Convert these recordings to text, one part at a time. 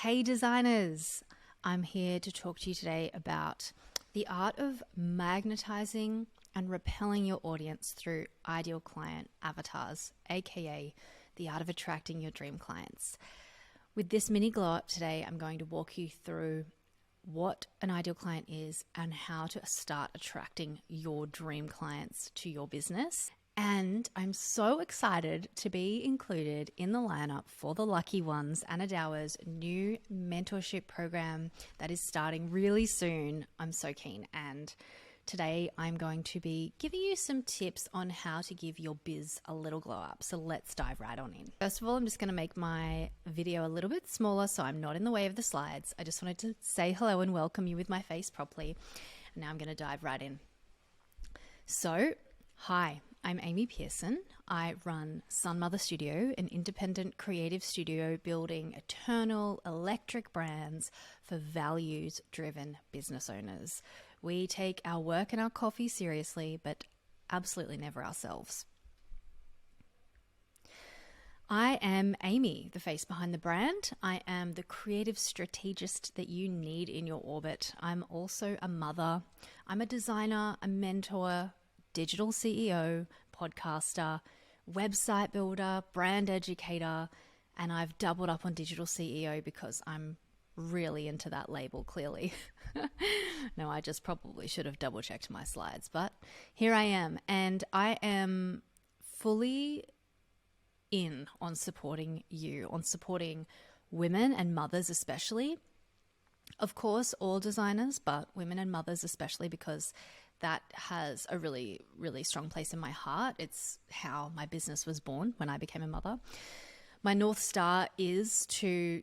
Hey designers, I'm here to talk to you today about the art of magnetizing and repelling your audience through ideal client avatars, aka the art of attracting your dream clients. With this mini glow up today, I'm going to walk you through what an ideal client is and how to start attracting your dream clients to your business. And I'm so excited to be included in the lineup for the Lucky Ones, Anna Dower's new mentorship program that is starting really soon. I'm so keen. And today I'm going to be giving you some tips on how to give your biz a little glow up. So let's dive right on in. First of all, I'm just going to make my video a little bit smaller so I'm not in the way of the slides. I just wanted to say hello and welcome you with my face properly. And now I'm going to dive right in. So, hi. I'm Amy Pearson. I run Sun Mother Studio, an independent creative studio building eternal electric brands for values-driven business owners. We take our work and our coffee seriously, but absolutely never ourselves. I am Amy, the face behind the brand. I am the creative strategist that you need in your orbit. I'm also a mother. I'm a designer, a mentor, digital CEO, podcaster, website builder, brand educator, and I've doubled up on digital CEO because I'm really into that label, clearly. No, I just probably should have double checked my slides, but here I am, and I am fully in on supporting you, on supporting women and mothers especially. Of course, all designers, but women and mothers especially, because that has a really, really strong place in my heart. It's how my business was born when I became a mother. My North Star is to,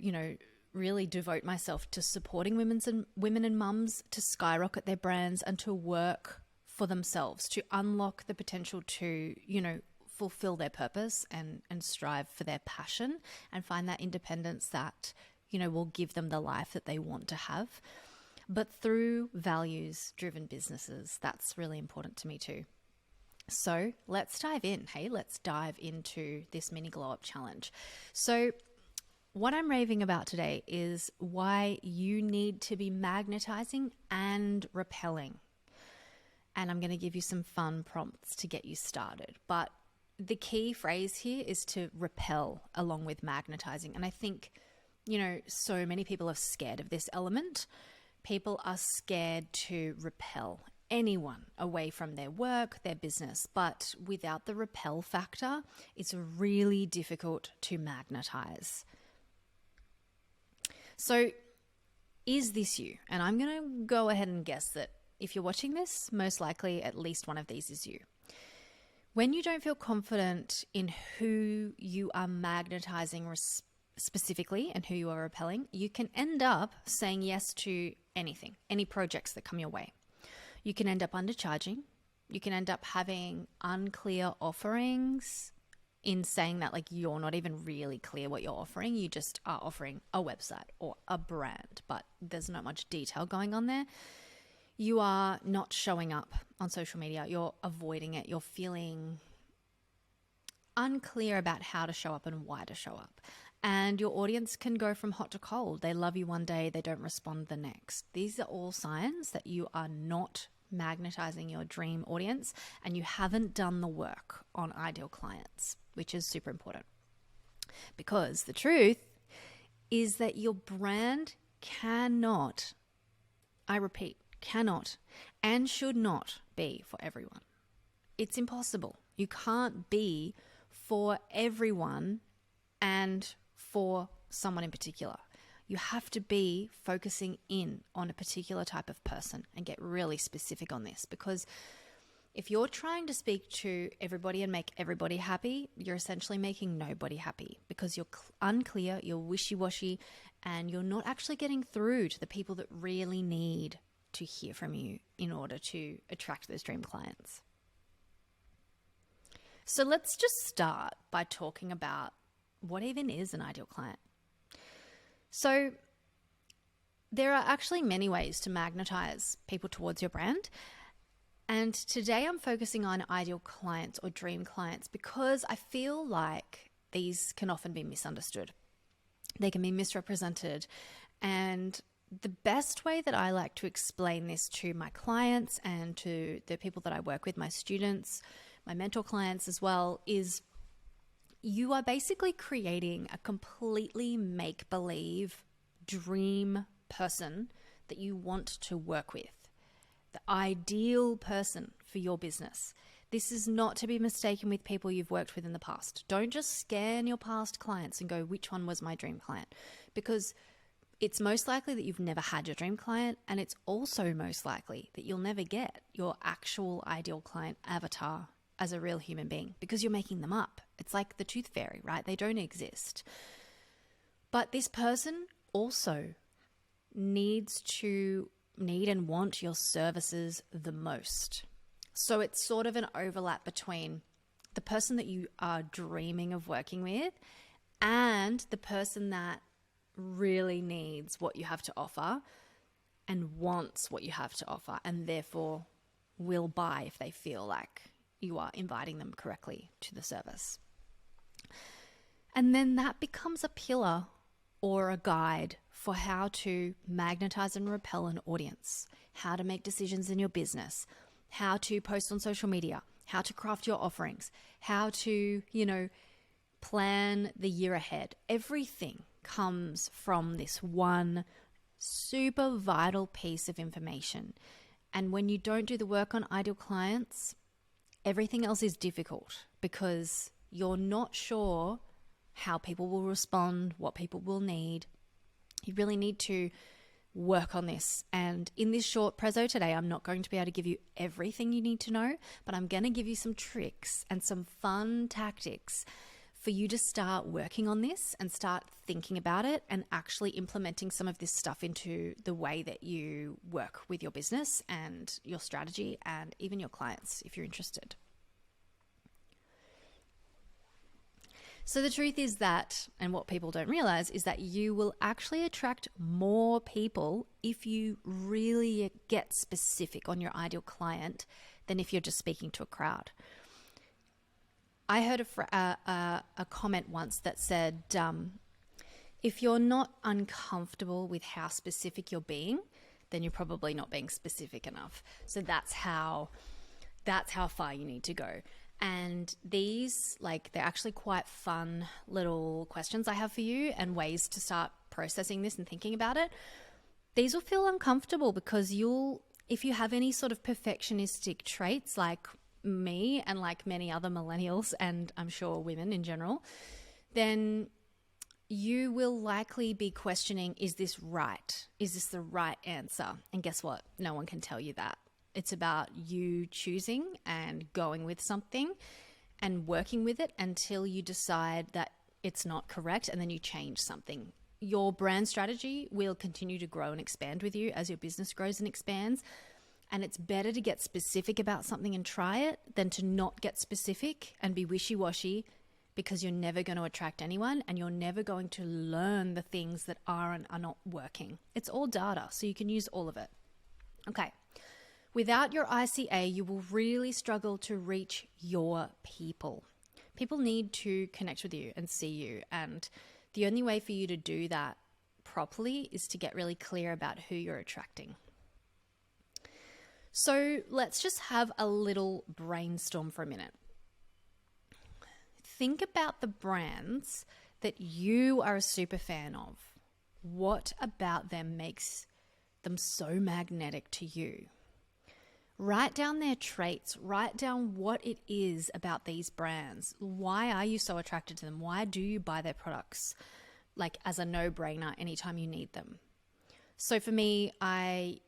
really devote myself to supporting women and mums to skyrocket their brands and to work for themselves, to unlock the potential to, fulfill their purpose and strive for their passion and find that independence that, will give them the life that they want to have. But through values-driven businesses, that's really important to me too. So let's dive in. Hey, let's dive into this mini glow-up challenge. So what I'm raving about today is why you need to be magnetizing and repelling. And I'm going to give you some fun prompts to get you started. But the key phrase here is to repel along with magnetizing. And I think, so many people are scared of this element. People are scared to repel anyone away from their work, their business, but without the repel factor, it's really difficult to magnetize. So is this you? And I'm going to go ahead and guess that if you're watching this, most likely at least one of these is you. When you don't feel confident in who you are magnetizing specifically and who you are repelling, you can end up saying yes to anything, any projects that come your way. You can end up undercharging. You can end up having unclear offerings in saying that you're not even really clear what you're offering. You just are offering a website or a brand, but there's not much detail going on there. You are not showing up on social media. You're avoiding it. You're feeling unclear about how to show up and why to show up. And your audience can go from hot to cold. They love you one day, they don't respond the next. These are all signs that you are not magnetizing your dream audience and you haven't done the work on ideal clients, which is super important. Because the truth is that your brand cannot, I repeat, cannot and should not be for everyone. It's impossible. You can't be for everyone and for someone in particular. You have to be focusing in on a particular type of person and get really specific on this, because if you're trying to speak to everybody and make everybody happy, you're essentially making nobody happy because you're unclear, you're wishy-washy, and you're not actually getting through to the people that really need to hear from you in order to attract those dream clients. So let's just start by talking about what even is an ideal client. So there are actually many ways to magnetize people towards your brand. And today I'm focusing on ideal clients or dream clients because I feel like these can often be misunderstood. They can be misrepresented. And the best way that I like to explain this to my clients and to the people that I work with, my students, my mentor clients as well, is you are basically creating a completely make-believe dream person that you want to work with, the ideal person for your business. This is not to be mistaken with people you've worked with in the past. Don't just scan your past clients and go, which one was my dream client? Because it's most likely that you've never had your dream client, and it's also most likely that you'll never get your actual ideal client avatar as a real human being because you're making them up. It's like the tooth fairy, right? They don't exist. But this person also need and want your services the most. So it's sort of an overlap between the person that you are dreaming of working with and the person that really needs what you have to offer and wants what you have to offer, and therefore will buy if they feel like you are inviting them correctly to the service. And then that becomes a pillar or a guide for how to magnetize and repel an audience, how to make decisions in your business, how to post on social media, how to craft your offerings, how to, plan the year ahead. Everything comes from this one super vital piece of information. And when you don't do the work on ideal clients, everything else is difficult because you're not sure how people will respond, what people will need. You really need to work on this. And in this short prezzo today, I'm not going to be able to give you everything you need to know, but I'm going to give you some tricks and some fun tactics for you to start working on this and start thinking about it and actually implementing some of this stuff into the way that you work with your business and your strategy and even your clients if you're interested. So the truth is that, and what people don't realize, is that you will actually attract more people if you really get specific on your ideal client than if you're just speaking to a crowd. I heard a comment once that said, if you're not uncomfortable with how specific you're being, then you're probably not being specific enough. So that's how far you need to go. And these, they're actually quite fun little questions I have for you and ways to start processing this and thinking about it. These will feel uncomfortable because if you have any sort of perfectionistic traits like me and like many other millennials and I'm sure women in general, then you will likely be questioning, is this right? Is this the right answer? And guess what? No one can tell you that. It's about you choosing and going with something and working with it until you decide that it's not correct, and then you change something. Your brand strategy will continue to grow and expand with you as your business grows and expands. And it's better to get specific about something and try it than to not get specific and be wishy-washy, because you're never going to attract anyone and you're never going to learn the things that are and are not working. It's all data, so you can use all of it. Okay. Without your ICA, you will really struggle to reach your people. People need to connect with you and see you. And the only way for you to do that properly is to get really clear about who you're attracting. So let's just have a little brainstorm for a minute. Think about the brands that you are a super fan of. What about them makes them so magnetic to you? Write down their traits. Write down what it is about these brands. Why are you so attracted to them? Why do you buy their products as a no-brainer anytime you need them? So for me, I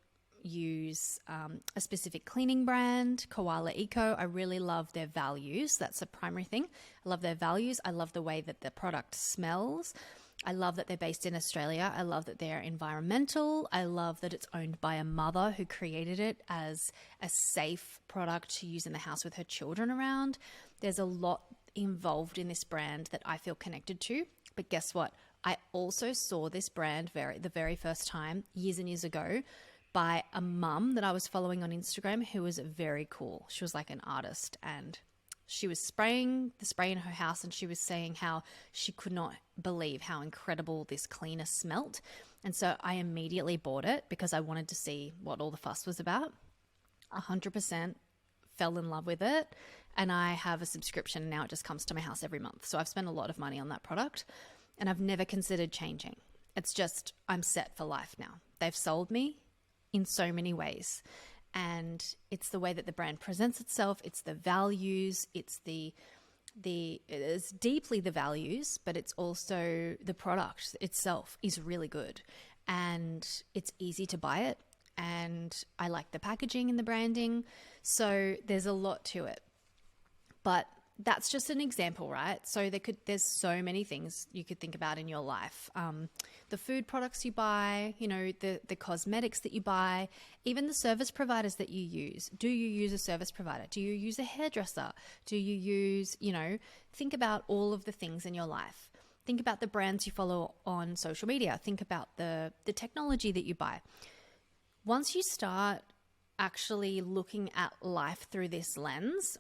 use a specific cleaning brand, Koala Eco. I really love their values. That's the primary thing. I love their values. I love the way that the product smells. I love that they're based in Australia. I love that they're environmental. I love that it's owned by a mother who created it as a safe product to use in the house with her children around. There's a lot involved in this brand that I feel connected to. But guess what? I also saw this brand the very first time years and years ago by a mum that I was following on Instagram who was very cool. She was like an artist and She was spraying the spray in her house and she was saying how she could not believe how incredible this cleaner smelt. And so I immediately bought it because I wanted to see what all the fuss was about. 100% fell in love with it. And I have a subscription and now it just comes to my house every month. So I've spent a lot of money on that product and I've never considered changing. It's just, I'm set for life now. They've sold me in so many ways. And it's the way that the brand presents itself. It's the values. It's it is deeply the values, but it's also the product itself is really good and it's easy to buy it. And I like the packaging and the branding. So there's a lot to it, but that's just an example, right? So there's so many things you could think about in your life. The food products you buy, you know, the cosmetics that you buy, even the service providers that you use. Do you use a service provider? Do you use a hairdresser? Do you use, you know, think about all of the things in your life. Think about the brands you follow on social media. Think about the technology that you buy. Once you start actually looking at life through this lens,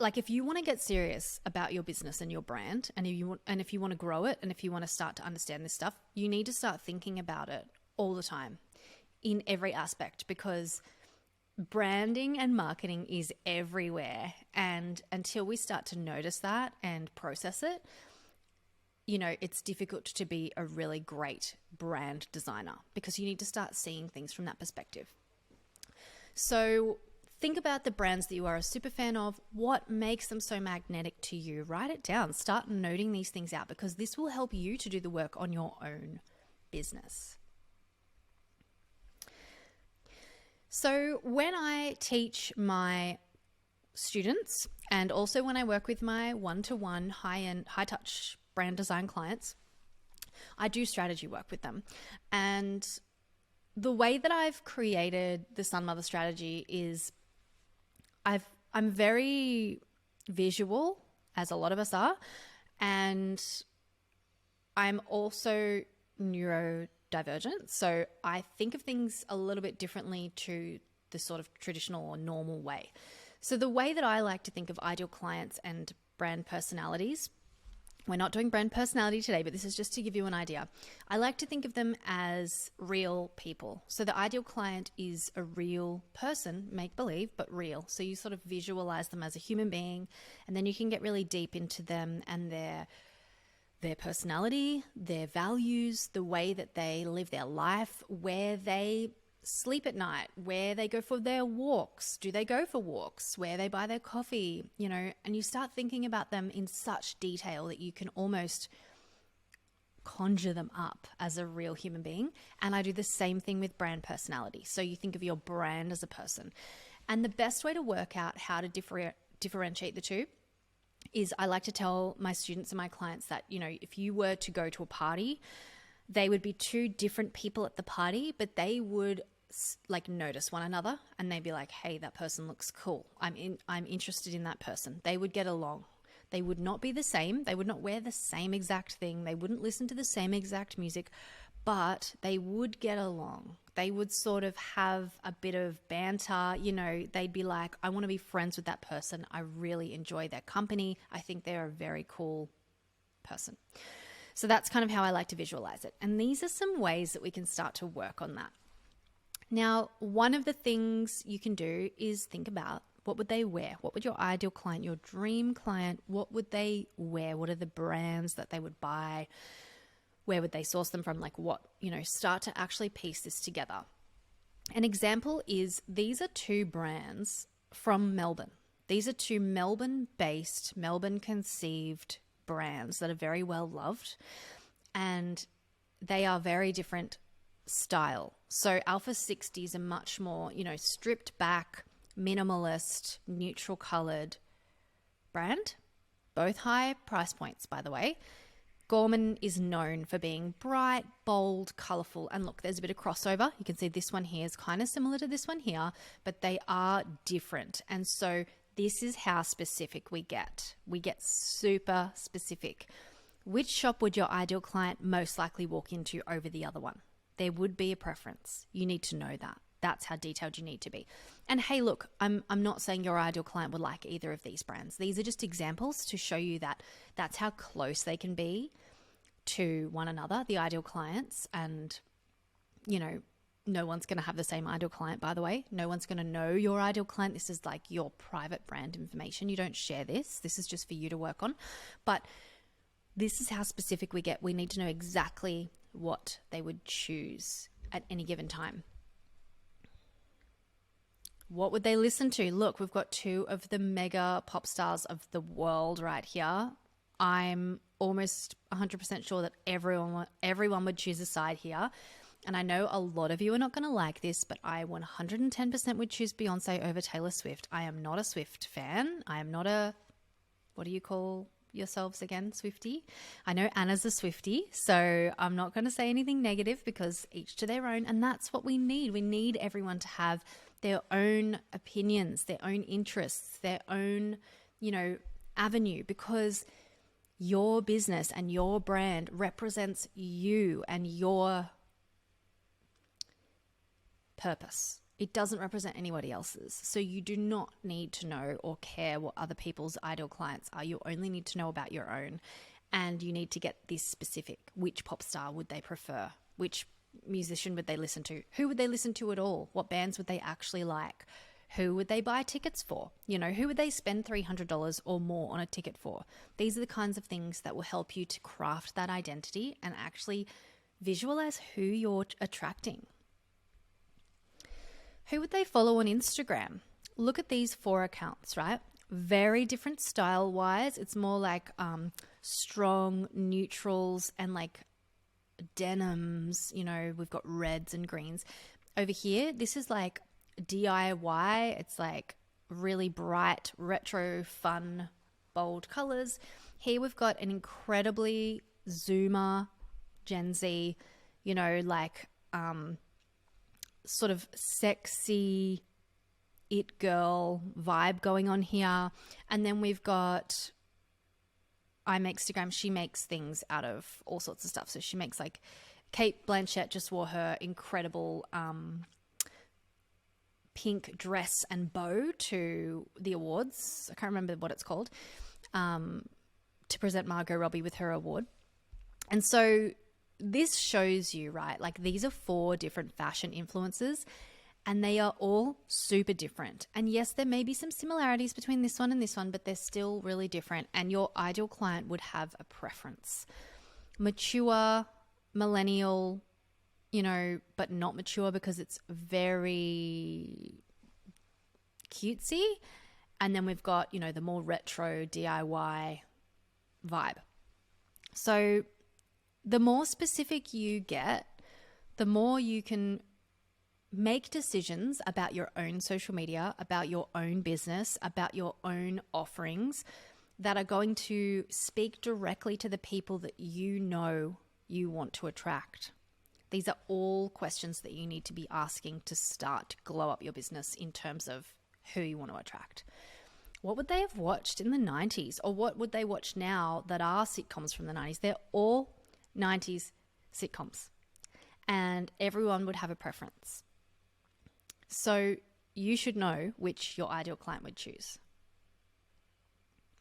like if you want to get serious about your business and your brand, and if you want to grow it, and if you want to start to understand this stuff, you need to start thinking about it all the time in every aspect, because branding and marketing is everywhere. And until we start to notice that and process it, you know, it's difficult to be a really great brand designer because you need to start seeing things from that perspective. So think about the brands that you are a super fan of. What makes them so magnetic to you? Write it down. Start noting these things out because this will help you to do the work on your own business. So when I teach my students and also when I work with my one-to-one high-end, high-touch brand design clients, I do strategy work with them. And the way that I've created the Sun Mother strategy is I'm very visual, as a lot of us are, and I'm also neurodivergent. So I think of things a little bit differently to the sort of traditional or normal way. So the way that I like to think of ideal clients and brand personalities, we're not doing brand personality today, but this is just to give you an idea. I like to think of them as real people. So the ideal client is a real person, make believe, but real. So you sort of visualize them as a human being, and then you can get really deep into them and their personality, their values, the way that they live their life, where they sleep at night, where they go for their walks, do they go for walks, where they buy their coffee, you know, and you start thinking about them in such detail that you can almost conjure them up as a real human being. And I do the same thing with brand personality. So you think of your brand as a person. And the best way to work out how to differentiate the two is I like to tell my students and my clients that, you know, if you were to go to a party, they would be two different people at the party, but they would like notice one another and they'd be like, hey, that person looks cool. I'm interested in that person. They would get along. They would not be the same. They would not wear the same exact thing. They wouldn't listen to the same exact music, but they would get along. They would sort of have a bit of banter. You know, they'd be like, I want to be friends with that person. I really enjoy their company. I think they're a very cool person. So that's kind of how I like to visualize it. And these are some ways that we can start to work on that. Now, one of the things you can do is think about what would they wear? What would your ideal client, your dream client, what would they wear? What are the brands that they would buy? Where would they source them from? Like what, you know, start to actually piece this together. An example is these are two brands from Melbourne. These are two Melbourne-based, Melbourne-conceived brands that are very well loved, and they are very different style. So Alpha 60 is a much more, you know, stripped back, minimalist, neutral colored brand, both high price points, by the way. Gorman is known for being bright, bold, colorful, and look, there's a bit of crossover. You can see this one here is kind of similar to this one here, but they are different. And so this is how specific we get. We get super specific. Which shop would your ideal client most likely walk into over the other one? There would be a preference. You need to know that. that's how detailed you need to be. And hey, look, I'm not saying your ideal client would like either of these brands. These are just examples to show you that that's how close they can be to one another, the ideal clients. And, you know, no one's going to have the same ideal client, by the way. No one's going to know your ideal client. This is like your private brand information. You don't share this. This is just for you to work on. But this is how specific we get. We need to know exactly what they would choose at any given time. What would they listen to? Look, we've got two of the mega pop stars of the world right here. I'm almost 100% sure that everyone would choose a side here. And I know a lot of you are not going to like this, but I 110% would choose Beyonce over Taylor Swift. I am not a Swift fan. I am not a, what do you call yourselves again, Swiftie? I know Anna's a Swiftie, so I'm not going to say anything negative because each to their own. And that's what we need. We need everyone to have their own opinions, their own interests, their own, you know, avenue, because your business and your brand represents you and your purpose. It doesn't represent anybody else's. So you do not need to know or care what other people's ideal clients are. You only need to know about your own. And you need to get this specific. Which pop star would they prefer? Which musician would they listen to? Who would they listen to at all? What bands would they actually like? Who would they buy tickets for? You know, who would they spend $300 or more on a ticket for? These are the kinds of things that will help you to craft that identity and actually visualize who you're attracting. Who would they follow on Instagram? Look at these 4 accounts, right? Very different style-wise. It's more like strong neutrals and like denims. You know, we've got reds and greens. Over here, this is like DIY. It's like really bright, retro, fun, bold colors. Here we've got an incredibly Zoomer, Gen Z, you know, like sort of sexy it girl vibe going on here. And then we've got I Make Instagram. She makes things out of all sorts of stuff. So she makes like Kate Blanchett just wore her incredible pink dress and bow to the awards. I can't remember what it's called, to present Margot Robbie with her award. And so this shows you, right, like these are 4 different fashion influencers and they are all super different. And yes, there may be some similarities between this one and this one, but they're still really different. And your ideal client would have a preference. Mature, millennial, you know, but not mature because it's very cutesy. And then we've got, you know, the more retro DIY vibe. So the more specific you get, the more you can make decisions about your own social media, about your own business, about your own offerings that are going to speak directly to the people that you know you want to attract. These are all questions that you need to be asking to start to glow up your business in terms of who you want to attract. What would they have watched in the 90s, or what would they watch now that are sitcoms from the 90s? They're all 90s sitcoms, and everyone would have a preference. So you should know which your ideal client would choose.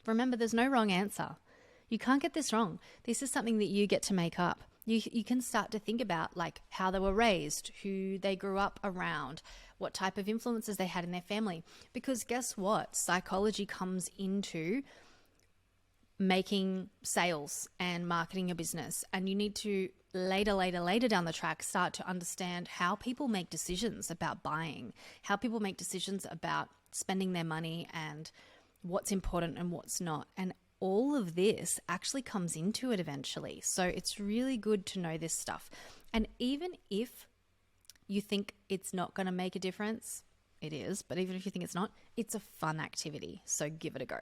Remember, there's no wrong answer. You can't get this wrong. This is something that you get to make up. You can start to think about like how they were raised, who they grew up around, what type of influences they had in their family. Because guess what? Psychology comes into making sales and marketing your business. And you need to later down the track start to understand how people make decisions about buying, how people make decisions about spending their money and what's important and what's not. And all of this actually comes into it eventually. So it's really good to know this stuff. And even if you think it's not going to make a difference, it is. But even if you think it's not, it's a fun activity. So give it a go.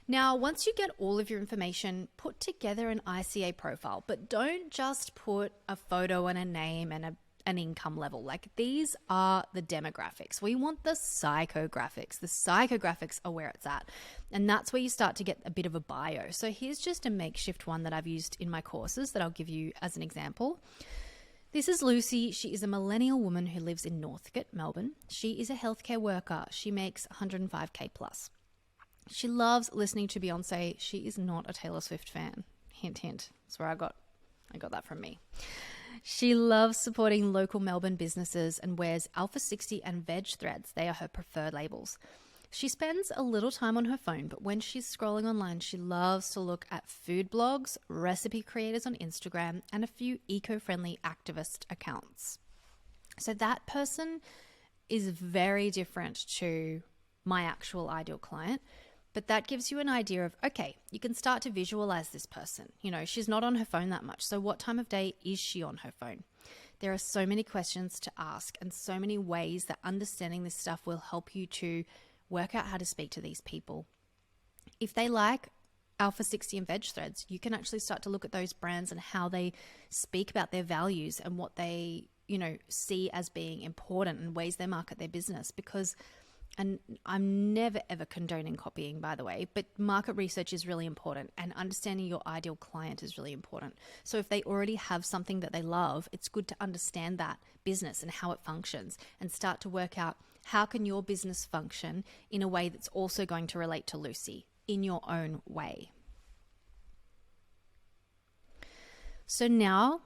Now, once you get all of your information, put together an ICA profile, but don't just put a photo and a name and an income level. Like, these are the demographics. We want the psychographics. The psychographics are where it's at. And that's where you start to get a bit of a bio. So here's just a makeshift one that I've used in my courses that I'll give you as an example. This is Lucy. She is a millennial woman who lives in Northcote, Melbourne. She is a healthcare worker. She makes 105K plus. She loves listening to Beyonce. She is not a Taylor Swift fan. Hint, hint. That's where I got that from me. She loves supporting local Melbourne businesses and wears Alpha 60 and Veg threads. They are her preferred labels. She spends a little time on her phone, but when she's scrolling online, she loves to look at food blogs, recipe creators on Instagram, and a few eco-friendly activist accounts. So that person is very different to my actual ideal client, but that gives you an idea of, okay, you can start to visualize this person. You know, she's not on her phone that much. So what time of day is she on her phone? There are so many questions to ask and so many ways that understanding this stuff will help you to work out how to speak to these people. If they like Alpha 60 and Veg threads, you can actually start to look at those brands and how they speak about their values and what they, see as being important and ways they market their business. Because, and I'm never ever condoning copying, by the way, but market research is really important and understanding your ideal client is really important. So if they already have something that they love, it's good to understand that business and how it functions and start to work out, how can your business function in a way that's also going to relate to Lucy in your own way? So now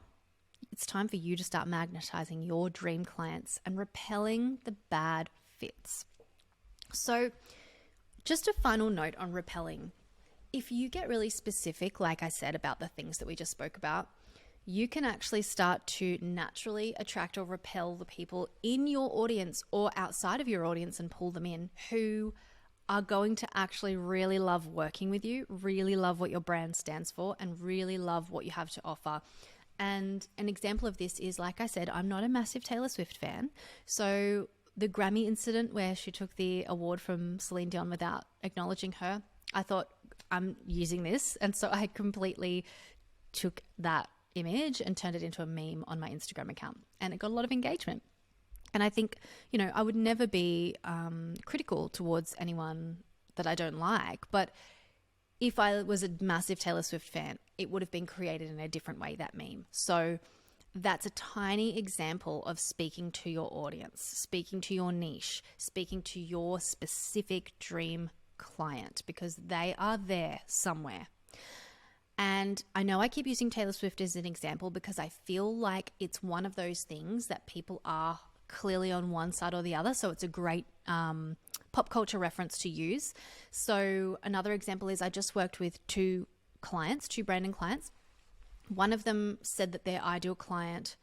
it's time for you to start magnetizing your dream clients and repelling the bad fits. So just a final note on repelling. If you get really specific, like I said, about the things that we just spoke about, you can actually start to naturally attract or repel the people in your audience or outside of your audience and pull them in who are going to actually really love working with you, really love what your brand stands for, and really love what you have to offer. And an example of this is, like I said, I'm not a massive Taylor Swift fan. So the Grammy incident where she took the award from Celine Dion without acknowledging her, I thought, I'm using this. And so I completely took that image and turned it into a meme on my Instagram account, and it got a lot of engagement. And I think, I would never be critical towards anyone that I don't like, but if I was a massive Taylor Swift fan, it would have been created in a different way, that meme. So that's a tiny example of speaking to your audience, speaking to your niche, speaking to your specific dream client, because they are there somewhere. And I know I keep using Taylor Swift as an example because I feel like it's one of those things that people are clearly on one side or the other. So it's a great pop culture reference to use. So another example is I just worked with two branding clients. One of them said that their ideal client,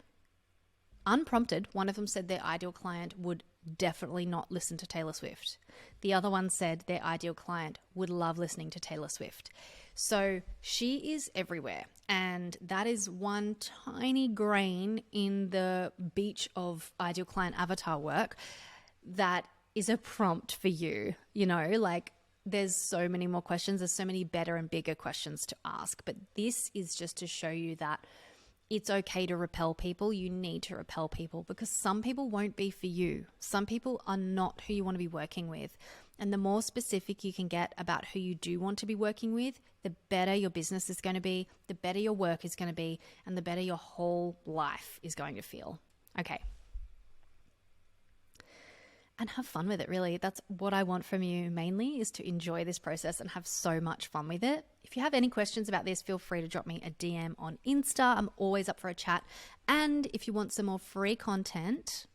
unprompted, one of them said their ideal client would definitely not listen to Taylor Swift. The other one said their ideal client would love listening to Taylor Swift. So she is everywhere. And that is one tiny grain in the beach of ideal client avatar work that is a prompt for you. There's so many more questions. There's so many better and bigger questions to ask. But this is just to show you that it's okay to repel people. You need to repel people because some people won't be for you. Some people are not who you want to be working with. And the more specific you can get about who you do want to be working with, the better your business is going to be, the better your work is going to be, and the better your whole life is going to feel. Okay. And have fun with it, really. That's what I want from you mainly, is to enjoy this process and have so much fun with it. If you have any questions about this, feel free to drop me a DM on Insta. I'm always up for a chat. And if you want some more free content,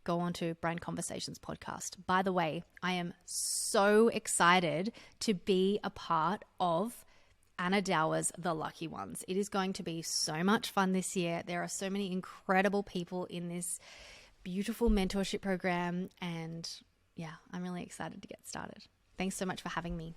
go on to Brand Conversations podcast. By the way, I am so excited to be a part of Anna Dower's The Lucky Ones. It is going to be so much fun this year. There are so many incredible people in this beautiful mentorship program. And yeah, I'm really excited to get started. Thanks so much for having me.